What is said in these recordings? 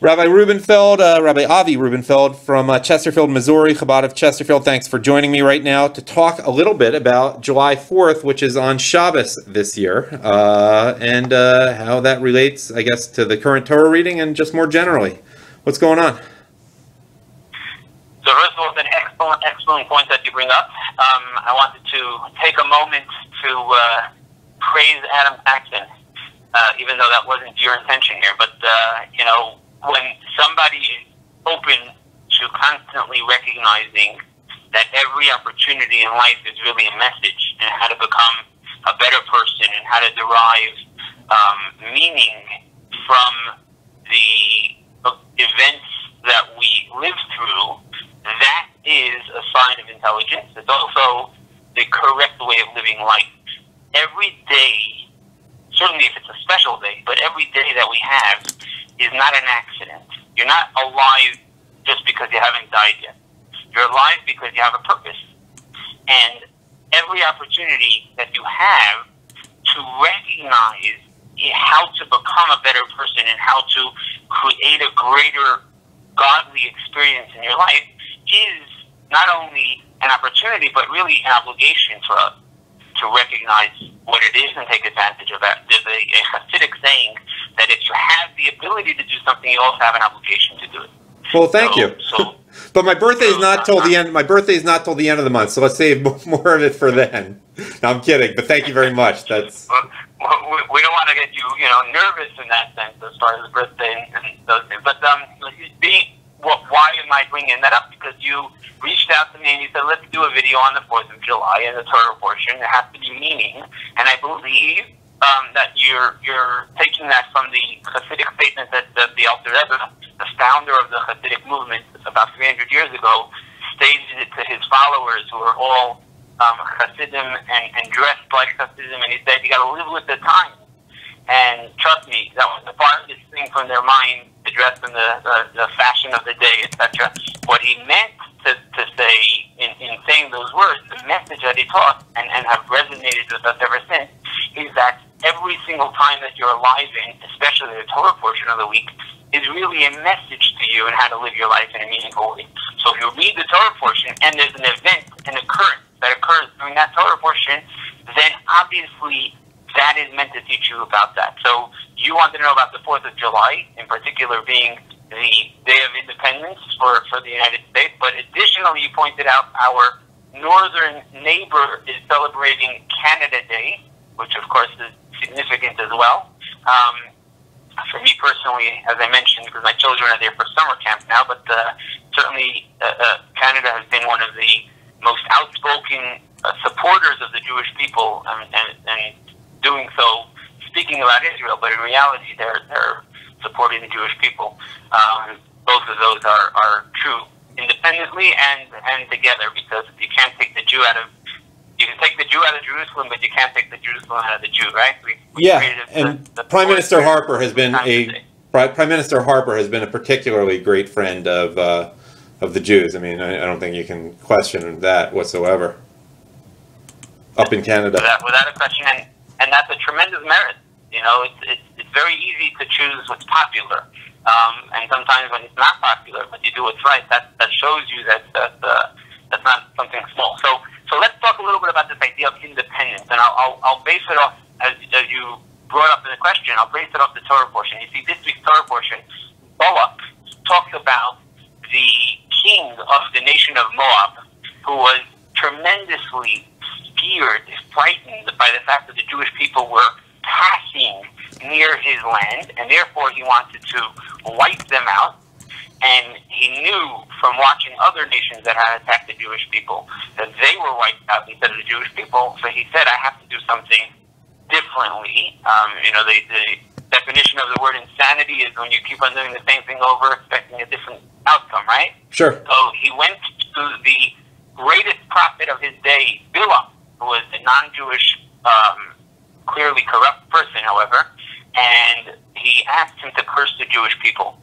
Rabbi Rabbi Avi Rubenfeld from Chesterfield, Missouri, Chabad of Chesterfield. Thanks for joining me right now to talk a little bit about July 4th, which is on Shabbos this year, and how that relates, I guess, to the current Torah reading and just more generally. What's going on? So first of all, it's an excellent point that you bring up. I wanted to take a moment to praise Adam Taxin, even though that wasn't your intention here. But, when somebody is open to constantly recognizing that every opportunity in life is really a message and how to become a better person and how to derive meaning from the events that we live through, that is a sign of intelligence. It's also the correct way of living life. Every day, certainly if it's a special day, but every day that we have is not an accident. You're not alive just because you haven't died yet. You're alive because you have a purpose. And every opportunity that you have to recognize how to become a better person and how to create a greater godly experience in your life is not only an opportunity, but really an obligation for us to recognize what it is and take advantage of that. There's a Hasidic saying that if you have the ability to do something, you also have an obligation to do it. Well, thank you. But my birthday is not till the end. My birthday is not till the end of the month, so let's save more of it for then. No, I'm kidding, but thank you very much. That's. We don't want to get you, nervous in that sense as far as birthday and those things. But why am I bringing that up? Because you reached out to me and you said, let's do a video on the 4th of July and the Torah portion. It has to be meaning. And I believe that you're taking that from the Hasidic statement that the Alter Rebbe, the founder of the Hasidic movement about 300 years ago, stated it to his followers who are all Hasidim and dressed like Hasidim. And he said, you got to live with the times. And trust me, that was the farthest thing from their mind to dress in the fashion of the day, etc. What he meant to say in saying those words, the message that he taught and have resonated with us ever since, is that every single time that you're alive in, especially the Torah portion of the week, is really a message to you on how to live your life in a meaningful way. So if you read the Torah portion and there's an event, an occurrence that occurs during that Torah portion, then obviously that is meant to teach you about that. So you want to know about the 4th of July, in particular being the Day of Independence for the United States, but additionally you pointed out our northern neighbor is celebrating Canada Day, which of course is significant as well. For me personally, as I mentioned, because my children are there for summer camp now, but certainly Canada has been one of the most outspoken supporters of the Jewish people and doing so, speaking about Israel, but in reality they're supporting the Jewish people. Both of those are true independently and together, because you can't take the Jew out of, you can take the Jew out of Jerusalem, but you can't take the Jerusalem out of the Jew, right? The Prime Minister Harper has been Prime Minister Harper has been a particularly great friend of the Jews. I mean, I don't think you can question that whatsoever. Up in Canada, without a question, and that's a tremendous merit. It's very easy to choose what's popular, and sometimes when it's not popular, but you do what's right, that shows you that that's not something small. So let's talk a little bit about this idea of independence, and I'll base it off, as you brought up in the question, I'll base it off the Torah portion. You see, this week's Torah portion, Balak talks about the king of the nation of Moab, who was tremendously feared, frightened by the fact that the Jewish people were passing near his land, and therefore he wanted to wipe them out. And he knew from watching other nations that had attacked the Jewish people that they were wiped out instead of the Jewish people. So he said, I have to do something differently. The definition of the word insanity is when you keep on doing the same thing over, expecting a different outcome, right? Sure. So he went to the greatest prophet of his day, Bilam, who was a non-Jewish, clearly corrupt person, however, and he asked him to curse the Jewish people.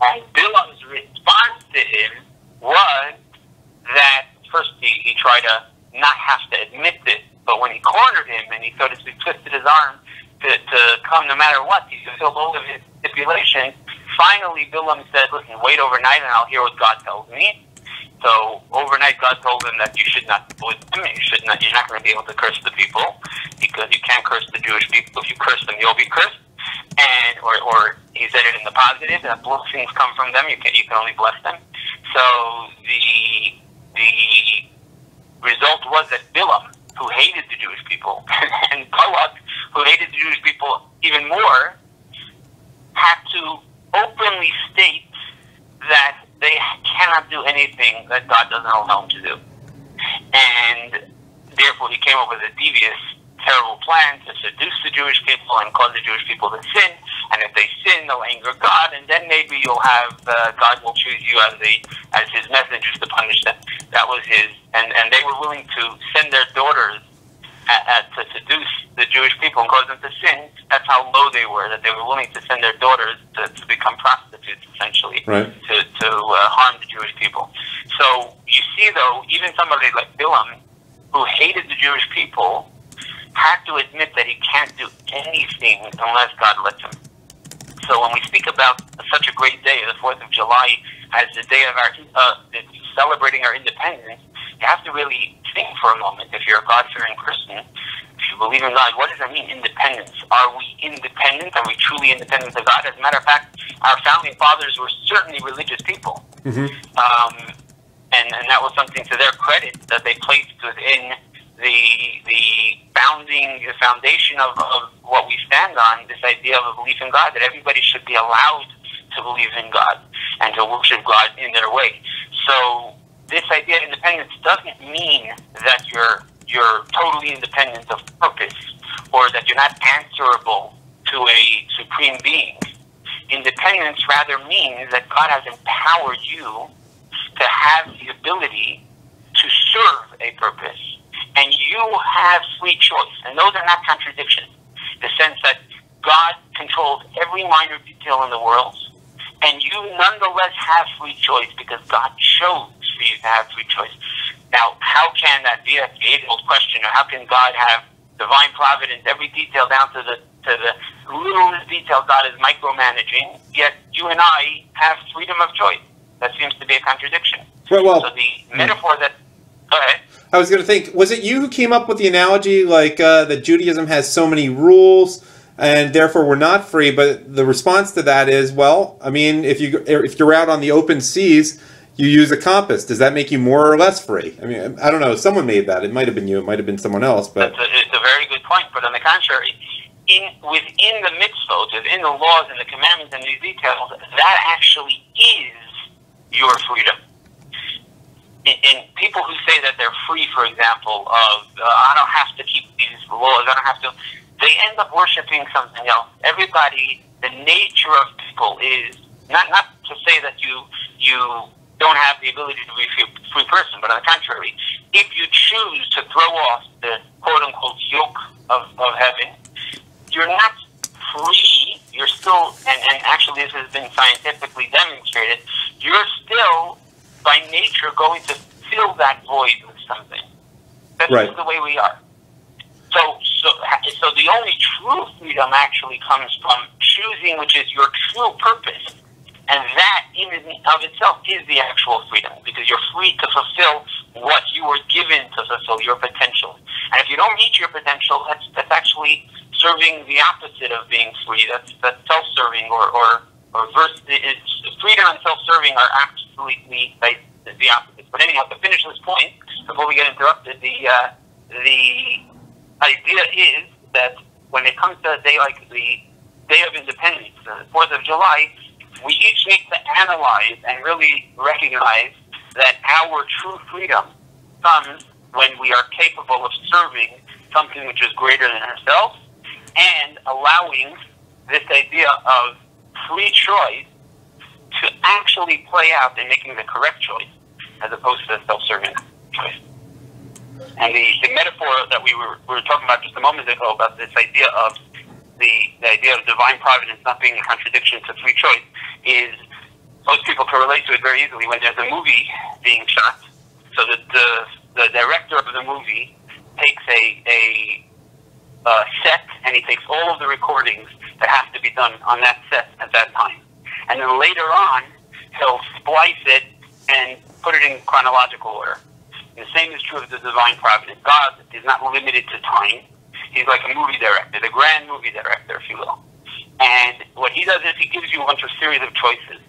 And Bilam's response to him was that first he tried to not have to admit this, but when he cornered him and he sort of twisted his arm to come no matter what, he fulfilled all of his stipulations, finally, Bilam said, listen, wait overnight and I'll hear what God tells me. So overnight, God told him that you should not go with them. You're not going to be able to curse the people because you can't curse the Jewish people. If you curse them, you'll be cursed. And or he said it in the positive, that blessings come from them. You can only bless them. So the result was that Bilam, who hated the Jewish people, and Balak, who hated the Jewish people even more, had to openly state that they cannot do anything that God doesn't allow them to do. And therefore he came up with a devious, terrible plan to seduce the Jewish people and cause the Jewish people to sin. And if they sin, they'll anger God, and then maybe you'll have God will choose you as his messengers to punish them. That was his, and they were willing to send their daughters to seduce the Jewish people and cause them to sin. That's how low they were, that they were willing to send their daughters to become prostitutes, essentially, right, to harm the Jewish people. So you see, though, even somebody like Bilam, who hated the Jewish people, had to admit that he can't do anything unless God lets him. So when we speak about such a great day, the 4th of July, as the day of our celebrating our independence, you have to really think for a moment, if you're a God-fearing Christian, if you believe in God, what does that mean, independence? Are we independent? Are we truly independent of God? As a matter of fact, our founding fathers were certainly religious people. Mm-hmm. And that was something to their credit, that they placed within the foundation of what we stand on, this idea of a belief in God, that everybody should be allowed to believe in God and to worship God in their way. So this idea of independence doesn't mean that you're totally independent of purpose, or that you're not answerable to a supreme being. Independence rather means that God has empowered you to have the ability to serve a purpose. And you have free choice. And those are not contradictions. The sense that God controls every minor detail in the world, and you nonetheless have free choice because God chose for you to have free choice. Now, how can that be? That's the age-old question. Or how can God have divine providence, every detail down to the littlest detail God is micromanaging, yet you and I have freedom of choice? That seems to be a contradiction. Well, so the metaphor that... Go ahead. I was going to think, was it you who came up with the analogy, like, that Judaism has so many rules, and therefore we're not free? But the response to that is, well, I mean, if you're out on the open seas, you use a compass. Does that make you more or less free? I mean, I don't know. Someone made that. It might have been you. It might have been someone else. But it's a very good point. But on the contrary, within the mitzvot, within the laws and the commandments and these details, that actually is your freedom. And people who say that they're free, for example, of I don't have to keep these laws, I don't have to, they end up worshiping something else. Everybody, the nature of people is not to say that you don't have the ability to be a free person, but on the contrary, if you choose to throw off the quote-unquote yoke of heaven, you're not free. You're still, and actually this has been scientifically demonstrated, you're still by nature going to fill that void with something. That's right. Just the way we are. So the only true freedom actually comes from choosing, which is your true purpose. And that in and of itself is the actual freedom, because you're free to fulfill what you were given to fulfill, your potential. And if you don't reach your potential, that's actually serving the opposite of being free. That's self-serving or freedom and self-serving are absolutely the opposite. But anyhow, to finish this point, before we get interrupted, the idea is that when it comes to a day like the Day of Independence, the 4th of July, we each need to analyze and really recognize that our true freedom comes when we are capable of serving something which is greater than ourselves and allowing this idea of free choice to actually play out in making the correct choice as opposed to the self-serving choice. And the metaphor that we were talking about just a moment ago about this idea of the idea of divine providence not being a contradiction to free choice is most people can relate to it very easily when there's a movie being shot. So that the director of the movie takes a set and he takes all of the recordings that have to be done on that set at that time. and then later on, he'll splice it and put it in chronological order. And the same is true of the divine providence. God is not limited to time. He's like a movie director, the grand movie director, if you will. And what he does is he gives you a bunch of series of choices.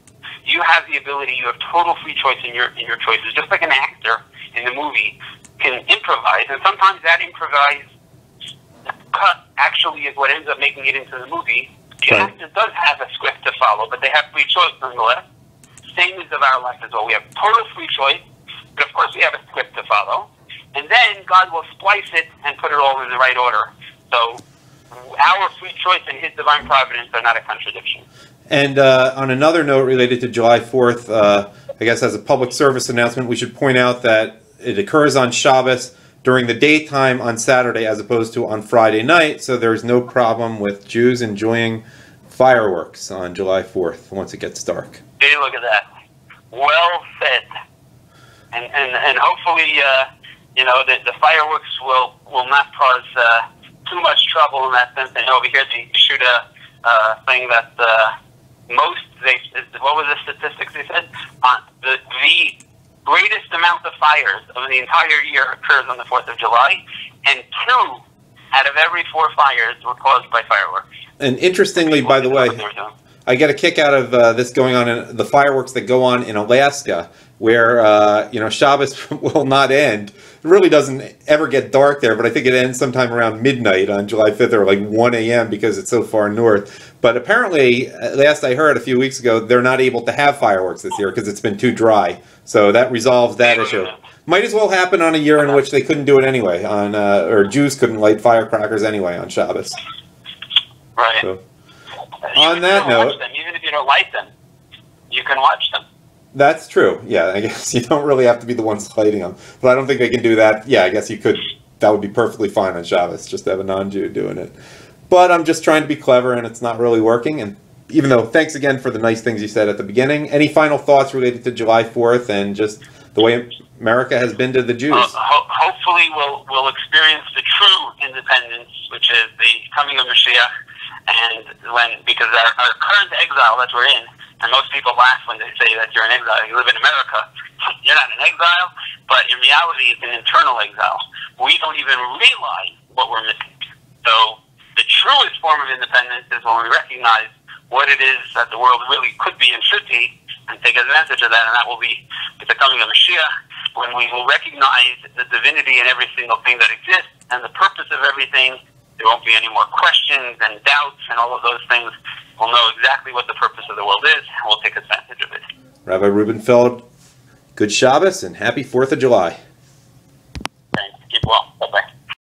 You have the ability, you have total free choice in your choices, just like an actor in the movie can improvise, and sometimes that improvised cut actually is what ends up making it into the movie. The actor does have a script to follow, but they have free choice nonetheless. Same as of our life as well. We have total free choice, but of course we have a script to follow. And then God will splice it and put it all in the right order. So our free choice and His divine providence are not a contradiction. And on another note related to July 4th, I guess as a public service announcement, we should point out that it occurs on Shabbos during the daytime on Saturday as opposed to on Friday night, so there's no problem with Jews enjoying fireworks on July 4th once it gets dark. Hey, look at that. Well said. And hopefully, the fireworks will not cause too much trouble in that sense. And over here they shoot a thing that what was the statistics they said? The greatest amount of fires of the entire year occurs on the 4th of July, and 2 out of every 4 fires were caused by fireworks. And interestingly, by the way, I get a kick out of this going on in the fireworks that go on in Alaska, where Shabbos will not end. It really doesn't ever get dark there, but I think it ends sometime around midnight on July 5th or like 1 a.m. because it's so far north. But apparently, last I heard a few weeks ago, they're not able to have fireworks this year because it's been too dry. So that resolves that issue. Might as well happen on a year in which they couldn't do it anyway, or Jews couldn't light firecrackers anyway on Shabbos. Right. So, on that note, even if you don't like them, you can watch them. That's true. Yeah, I guess you don't really have to be the ones lighting them. But I don't think they can do that. Yeah, I guess you could. That would be perfectly fine on Shabbos, just to have a non-Jew doing it. But I'm just trying to be clever, and it's not really working. And even though, thanks again for the nice things you said at the beginning. Any final thoughts related to July 4th and just the way America has been to the Jews? Hopefully we'll experience the true independence, which is the coming of Mashiach. And because our current exile that we're in, and most people laugh when they say that you're in exile, you live in America. You're not in exile, but in reality it's an internal exile. We don't even realize what we're missing. So the truest form of independence is when we recognize what it is that the world really could be and should be, and take advantage of that, and that will be with the coming of Mashiach, when we will recognize the divinity in every single thing that exists, and the purpose of everything. There won't be any more questions and doubts and all of those things. We'll know exactly what the purpose of the world is, and we'll take advantage of it. Rabbi Rubenfeld, good Shabbos and happy 4th of July.